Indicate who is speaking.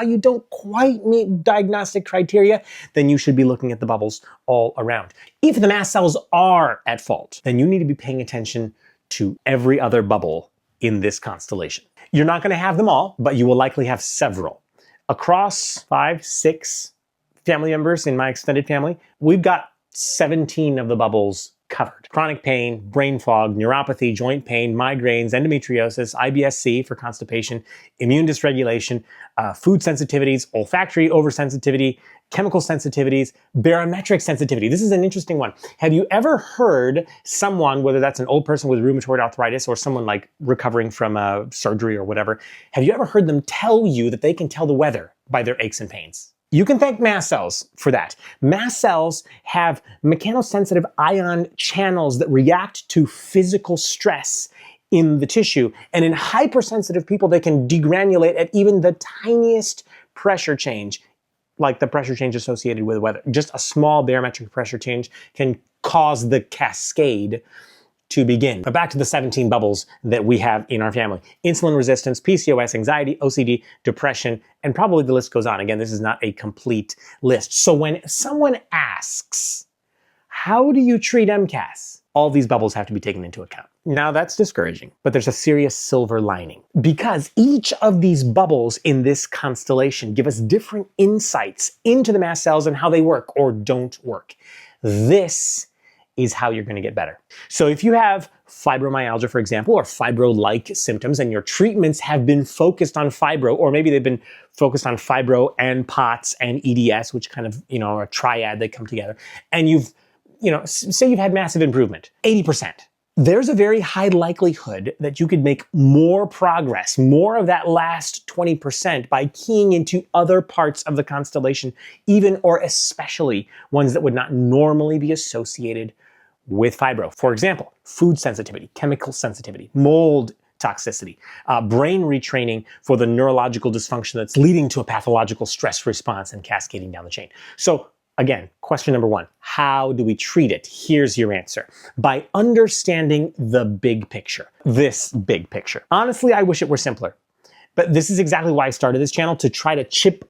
Speaker 1: you don't quite meet diagnostic criteria, then you should be looking at the bubbles all around. If the mast cells are at fault, then you need to be paying attention to every other bubble in this constellation. You're not going to have them all, but you will likely have several. Across 5, 6 family members in my extended family, we've got 17 of the bubbles covered. Chronic pain, brain fog, neuropathy, joint pain, migraines, endometriosis, IBS-C for constipation, immune dysregulation, food sensitivities, olfactory oversensitivity, chemical sensitivities, barometric sensitivity. This is an interesting one. Have you ever heard someone, whether that's an old person with rheumatoid arthritis or someone like recovering from surgery or whatever, have you ever heard them tell you that they can tell the weather by their aches and pains? You can thank mast cells for that. Mast cells have mechanosensitive ion channels that react to physical stress in the tissue. And in hypersensitive people, they can degranulate at even the tiniest pressure change, like the pressure change associated with weather. Just a small barometric pressure change can cause the cascade to begin. But back to the 17 bubbles that we have in our family. Insulin resistance, PCOS, anxiety, OCD, depression, and probably the list goes on. Again, this is not a complete list. So when someone asks, how do you treat MCAS? All these bubbles have to be taken into account. Now that's discouraging, but there's a serious silver lining because each of these bubbles in this constellation give us different insights into the mast cells and how they work or don't work. This is how you're going to get better. So if you have fibromyalgia, for example, or fibro-like symptoms, and your treatments have been focused on fibro, or maybe they've been focused on fibro and POTS and EDS, which kind of, are a triad that come together, and you've, say you've had massive improvement, 80%. There's a very high likelihood that you could make more progress, more of that last 20% by keying into other parts of the constellation, even or especially ones that would not normally be associated with fibro. For example, food sensitivity, chemical sensitivity, mold toxicity, brain retraining for the neurological dysfunction that's leading to a pathological stress response and cascading down the chain. So again, question number 1, how do we treat it? Here's your answer. By understanding the big picture, this big picture. Honestly, I wish it were simpler. But this is exactly why I started this channel, to try to chip